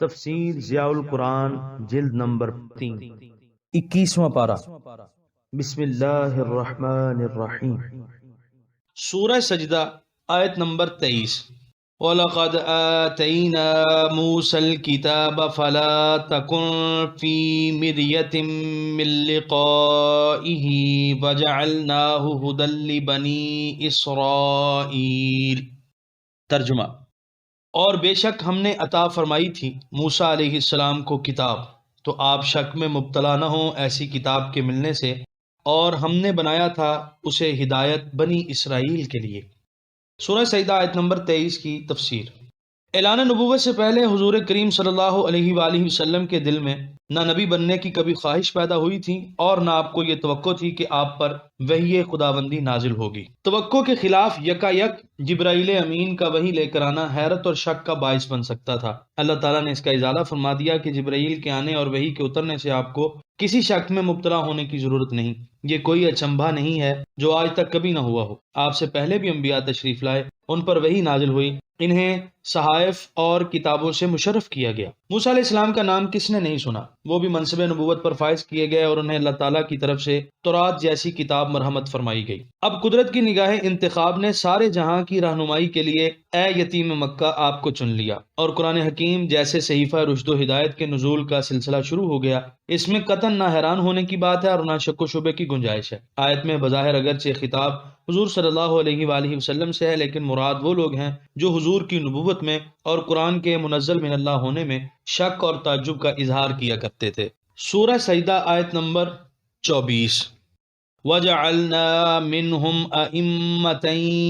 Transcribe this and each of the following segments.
تفسیر ضیاء القرآن جلد نمبر 3 21واں پارہ۔ بسم اللہ الرحمن الرحیم۔ سورہ سجدہ آیت نمبر 23۔ وَلَقَدْ آتَيْنَا مُوسَى الْكِتَابَ فَلَا تَكُنْ فِي مِرْيَةٍ مِّن لِقَائِهِ وَجَعَلْنَاهُ هُدًى لِبَنِي إِسْرَائِيلَ۔ ترجمہ: اور بے شک ہم نے عطا فرمائی تھی موسیٰ علیہ السلام کو کتاب، تو آپ شک میں مبتلا نہ ہوں ایسی کتاب کے ملنے سے، اور ہم نے بنایا تھا اسے ہدایت بنی اسرائیل کے لیے۔ سورہ سجدہ آیت نمبر 23 کی تفسیر۔ اعلان نبوت سے پہلے حضور کریم صلی اللہ علیہ وآلہ وسلم کے دل میں نہ نبی بننے کی کبھی خواہش پیدا ہوئی تھی اور نہ آپ کو یہ توقع تھی کہ آپ پر وحی خداوندی نازل ہوگی۔ توقع کے خلاف یکایک جبرائیل امین کا وحی لے کر آنا حیرت اور شک کا باعث بن سکتا تھا۔ اللہ تعالیٰ نے اس کا ازالہ فرما دیا کہ جبرائیل کے آنے اور وحی کے اترنے سے آپ کو کسی شک میں مبتلا ہونے کی ضرورت نہیں۔ یہ کوئی اچنبھا نہیں ہے جو آج تک کبھی نہ ہوا ہو۔ آپ سے پہلے بھی انبیاء تشریف لائے، ان پر وحی نازل ہوئی، انہیں صحائف اور کتابوں سے مشرف کیا گیا۔ موسیٰ علیہ السلام کا نام کس نے نہیں سنا؟ وہ بھی منصب نبوت پر فائز کیے گئے اور انہیں اللہ تعالیٰ کی طرف سے تورات جیسی کتاب مرحمت فرمائی گئی۔ اب قدرت کی نگاہ انتخاب نے سارے جہاں کی رہنمائی کے لیے اے یتیم مکہ آپ کو چن لیا، اور قرآن حکیم جیسے صحیفہ رشد و ہدایت کے نزول کا سلسلہ شروع ہو گیا۔ اس میں قطعاً نہ حیران ہونے کی بات ہے اور نہ شک و شبے کی گنجائش ہے۔ آیت میں بظاہر اگرچہ خطاب حضور صلی اللہ علیہ وآلہ وسلم سے ہے، لیکن مراد وہ لوگ ہیں جو حضور کی نبوت میں اور قرآن کے منزل من اللہ ہونے میں شک اور تعجب کا اظہار کیا کرتے تھے۔ سورہ سجدہ آیت نمبر 24۔ وَجَعَلْنَا مِنْهُمْ أَئِمَّةً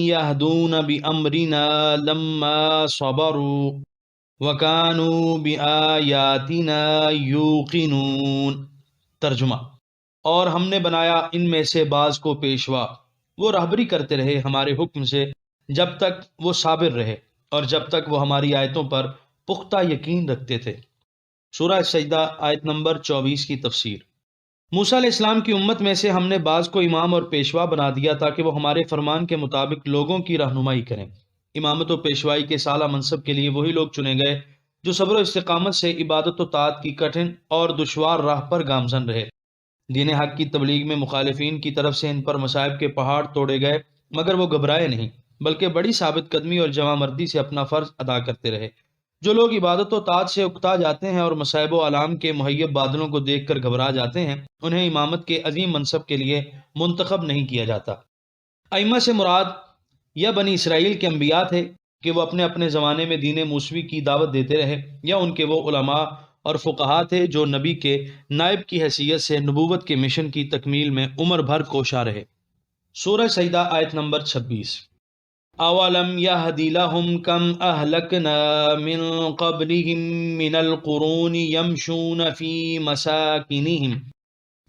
يَهْدُونَ بِأَمْرِنَا لَمَّا صَبَرُوا وَكَانُوا بِآيَاتِنَا يُوقِنُونَ۔ ترجمہ: اور ہم نے بنایا ان میں سے بعض کو پیشوا، وہ رہبری کرتے رہے ہمارے حکم سے جب تک وہ صابر رہے اور جب تک وہ ہماری آیتوں پر پختہ یقین رکھتے تھے۔ سورہ سجدہ آیت نمبر 24 کی تفسیر۔ موسیٰ علیہ السلام کی امت میں سے ہم نے بعض کو امام اور پیشوا بنا دیا تاکہ وہ ہمارے فرمان کے مطابق لوگوں کی رہنمائی کریں۔ امامت و پیشوائی کے اعلیٰ منصب کے لیے وہی لوگ چنے گئے جو صبر و استقامت سے عبادت و طاعت کی کٹھن اور دشوار راہ پر گامزن رہے۔ دین حق کی تبلیغ میں مخالفین کی طرف سے ان پر مصائب کے پہاڑ توڑے گئے، مگر وہ گھبرائے نہیں، بلکہ بڑی ثابت قدمی اور جواں مردی سے اپنا فرض ادا کرتے رہے۔ جو لوگ عبادت و طاعت سے اکتا جاتے ہیں اور مصائب و آلام کے مہیب بادلوں کو دیکھ کر گھبرا جاتے ہیں، انہیں امامت کے عظیم منصب کے لیے منتخب نہیں کیا جاتا۔ ائمہ سے مراد یا بنی اسرائیل کے انبیاء تھے کہ وہ اپنے اپنے زمانے میں دین موسوی کی دعوت دیتے رہے، یا ان کے وہ علماء اور فقہا تھے جو نبی کے نائب کی حیثیت سے نبوت کے مشن کی تکمیل میں عمر بھر کوشاں رہے۔ سورہ سجدہ آیت نمبر 26۔ اولم یہد لہم کم اہلکنا من قبلہم من القرون یمشون فی مساکنہم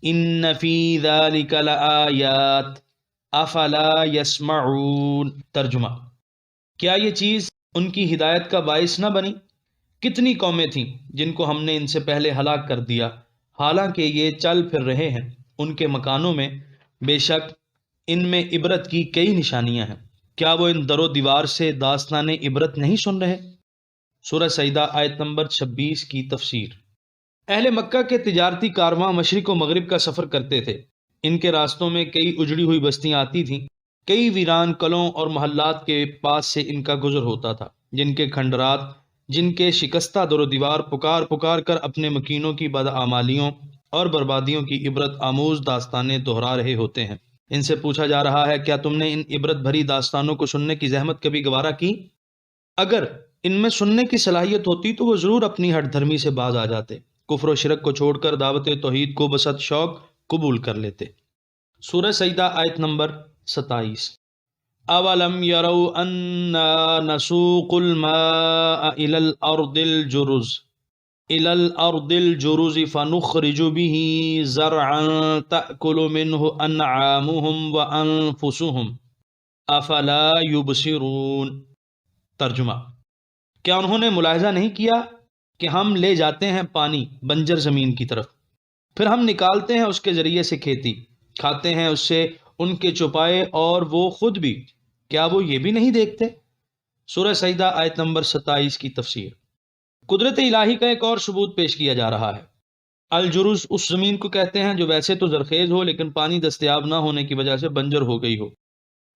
ان فی ذلک لآیات افلا یسمعون۔ ترجمہ: کیا یہ چیز ان کی ہدایت کا باعث نہ بنی؟ کتنی قومیں تھیں جن کو ہم نے ان سے پہلے ہلاک کر دیا، حالانکہ یہ چل پھر رہے ہیں ان کے مکانوں میں، بے شک ان میں عبرت کی کئی نشانیاں ہیں۔ کیا وہ ان در و دیوار سے داستان عبرت نہیں سن رہے؟ سورہ سجدہ آیت نمبر 26 کی تفسیر۔ اہل مکہ کے تجارتی کارواں مشرق و مغرب کا سفر کرتے تھے۔ ان کے راستوں میں کئی اجڑی ہوئی بستیاں آتی تھیں، کئی ویران قلعوں اور محلات کے پاس سے ان کا گزر ہوتا تھا، جن کے کھنڈرات، جن کے شکستہ در و دیوار پکار پکار کر اپنے مکینوں کی بدعمالیوں اور بربادیوں کی عبرت آموز داستانیں دہرا رہے ہوتے ہیں۔ ان سے پوچھا جا رہا ہے، کیا تم نے ان عبرت بھری داستانوں کو سننے کی زحمت کبھی گوارا کی؟ اگر ان میں سننے کی صلاحیت ہوتی تو وہ ضرور اپنی ہٹ دھرمی سے باز آ جاتے، کفر و شرک کو چھوڑ کر دعوت توحید کو بسط شوق قبول کر لیتے۔ سورہ سجدہ آیت نمبر 27۔ اولم یروا انا نسوق الماء الى الارض الجرز فنخرج به زرعا تأكل منه انعامهم وانفسهم افلا يبصرون۔ ترجمہ: کیا انہوں نے ملاحظہ نہیں کیا کہ ہم لے جاتے ہیں پانی بنجر زمین کی طرف، پھر ہم نکالتے ہیں اس کے ذریعے سے کھیتی، کھاتے ہیں اس سے ان کے چوپائے اور وہ خود بھی، کیا وہ یہ بھی نہیں دیکھتے؟ سورہ سجدہ آیت نمبر 27 کی تفسیر۔ قدرت الہی کا ایک اور ثبوت پیش کیا جا رہا ہے۔ الجرز اس زمین کو کہتے ہیں جو ویسے تو زرخیز ہو لیکن پانی دستیاب نہ ہونے کی وجہ سے بنجر ہو گئی ہو،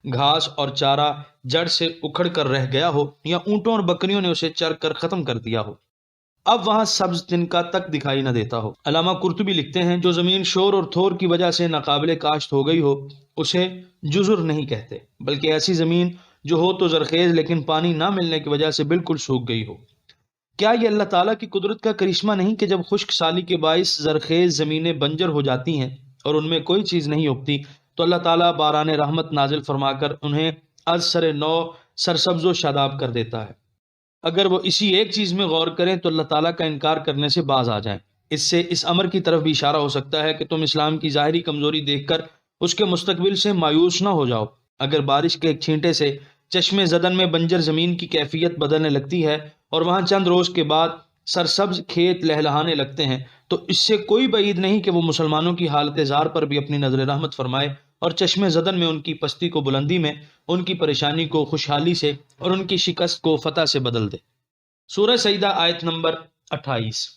گھاس اور چارہ جڑ سے اکھڑ کر رہ گیا ہو یا اونٹوں اور بکریوں نے اسے چر کر ختم کر دیا ہو، اب وہاں سبز تنکا تک دکھائی نہ دیتا ہو۔ علامہ قرطبی لکھتے ہیں جو زمین شور اور تھور کی وجہ سے ناقابل کاشت ہو گئی ہو اسے جزر نہیں کہتے، بلکہ ایسی زمین جو ہو تو زرخیز لیکن پانی نہ ملنے کی وجہ سے بالکل سوکھ گئی ہو۔ کیا یہ اللہ تعالیٰ کی قدرت کا کرشمہ نہیں کہ جب خشک سالی کے باعث زرخیز زمینیں بنجر ہو جاتی ہیں اور ان میں کوئی چیز نہیں اگتی تو اللہ تعالیٰ باران رحمت نازل فرما کر انہیں از سر نو سرسبز و شاداب کر دیتا ہے۔ اگر وہ اسی ایک چیز میں غور کریں تو اللہ تعالیٰ کا انکار کرنے سے باز آ جائیں۔ اس سے اس امر کی طرف بھی اشارہ ہو سکتا ہے کہ تم اسلام کی ظاہری کمزوری دیکھ کر اس کے مستقبل سے مایوس نہ ہو جاؤ۔ اگر بارش کے ایک چھینٹے سے چشمے زدن میں بنجر زمین کی کیفیت بدلنے لگتی ہے اور وہاں چند روز کے بعد سرسبز کھیت لہلہانے لگتے ہیں تو اس سے کوئی بعید نہیں کہ وہ مسلمانوں کی حالت زار پر بھی اپنی نظر رحمت فرمائے اور چشمے زدن میں ان کی پستی کو بلندی میں، ان کی پریشانی کو خوشحالی سے اور ان کی شکست کو فتح سے بدل دے۔ سورہ سجدہ آیت نمبر 28۔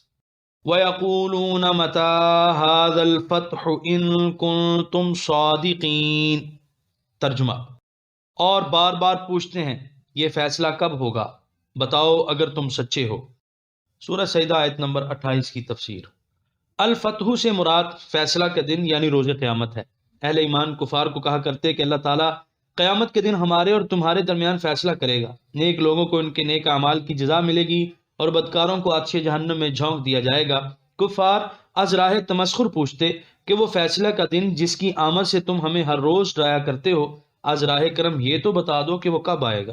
وَيَقُولُونَ مَتَىٰ هَٰذَا الْفَتْحُ إِن كُنتُمْ صَادِقِينَ۔ ترجمہ، اور بار بار پوچھتے ہیں یہ فیصلہ کب ہوگا، بتاؤ اگر تم سچے ہو۔ سورہ سجدہ آیت نمبر 28 کی تفسیر۔ الفتح سے مراد فیصلہ کا دن یعنی روز قیامت ہے۔ اہل ایمان کفار کو کہا کرتے کہ اللہ تعالیٰ قیامت کے دن ہمارے اور تمہارے درمیان فیصلہ کرے گا، نیک لوگوں کو ان کے نیک اعمال کی جزا ملے گی اور بدکاروں کو آتش جہنم میں جھونک دیا جائے گا۔ کفار از راہ تمسخر پوچھتے کہ وہ فیصلہ کا دن جس کی آمد سے تم ہمیں ہر روز ڈرایا کرتے ہو، از راہ کرم یہ تو بتا دو کہ وہ کب آئے گا۔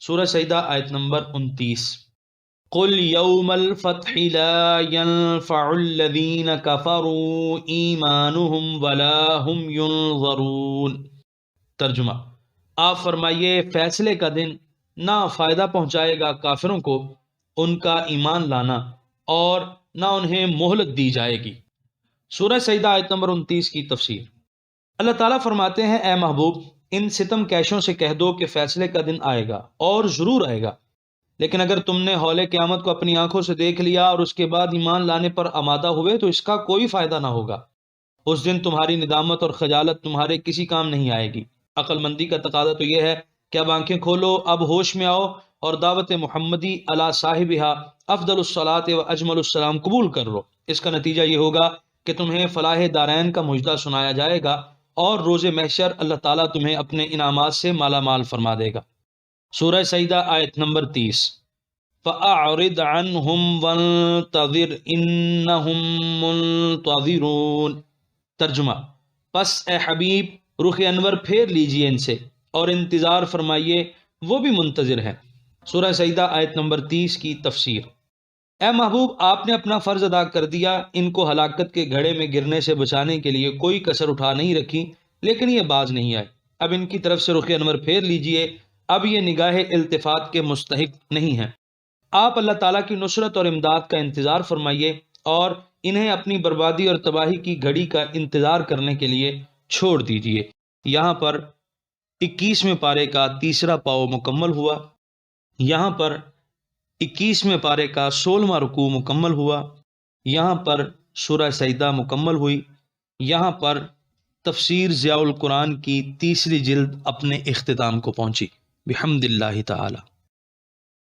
سورہ سجدہ آیت نمبر 29۔ قل یوم الفتح لا ينفع الذین کفروا ایمانهم ولا هم ينظرون۔ ترجمہ، آپ فرمائیے فیصلے کا دن نہ فائدہ پہنچائے گا کافروں کو ان کا ایمان لانا اور نہ انہیں مہلت دی جائے گی۔ سورہ سجدہ آیت نمبر 29 کی تفسیر۔ اللہ تعالیٰ فرماتے ہیں اے محبوب ان ستم کیشوں سے کہہ دو کہ فیصلے کا دن آئے گا اور ضرور آئے گا، لیکن اگر تم نے ہول قیامت کو اپنی آنکھوں سے دیکھ لیا اور اس کے بعد ایمان لانے پر آمادہ ہوئے تو اس کا کوئی فائدہ نہ ہوگا۔ اس دن تمہاری ندامت اور خجالت تمہارے کسی کام نہیں آئے گی۔ عقل مندی کا تقاضا تو یہ ہے کہ اب آنکھیں کھولو، اب ہوش میں آؤ اور دعوت محمدی علی صاحبہا افضل الصلاۃ و اجمل السلام قبول کر لو۔ اس کا نتیجہ یہ ہوگا کہ تمہیں فلاح دارین کا مجدہ سنایا جائے گا اور روز محشر اللہ تعالیٰ تمہیں اپنے انعامات سے مالا مال فرما دے گا۔ سورہ سجدہ آیت نمبر 30۔ فَأَعْرِضْ عَنْهُمْ وَانتَظِرْ إِنَّهُمْ مُنتَظِرُونَ۔ ترجمہ، پس اے حبیب رخ انور پھیر لیجئے ان سے اور انتظار فرمائیے، وہ بھی منتظر ہیں۔ سورہ سجدہ آیت نمبر 30 کی تفسیر۔ اے محبوب آپ نے اپنا فرض ادا کر دیا، ان کو ہلاکت کے گھڑے میں گرنے سے بچانے کے لیے کوئی کسر اٹھا نہیں رکھی، لیکن یہ باز نہیں آئے۔ اب ان کی طرف سے رخ انور پھیر لیجئے، اب یہ نگاہ التفات کے مستحق نہیں ہیں۔ آپ اللہ تعالیٰ کی نصرت اور امداد کا انتظار فرمائیے اور انہیں اپنی بربادی اور تباہی کی گھڑی کا انتظار کرنے کے لیے چھوڑ دیجئے۔ یہاں پر 21ویں پارے کا تیسرا پاؤ مکمل ہوا، یہاں پر 21ویں پارے کا 16واں رکوع مکمل ہوا، یہاں پر سورہ سجدہ مکمل ہوئی، یہاں پر تفسیر ضیاء القرآن کی تیسری جلد اپنے اختتام کو پہنچی۔ بحمد اللہ تعالی۔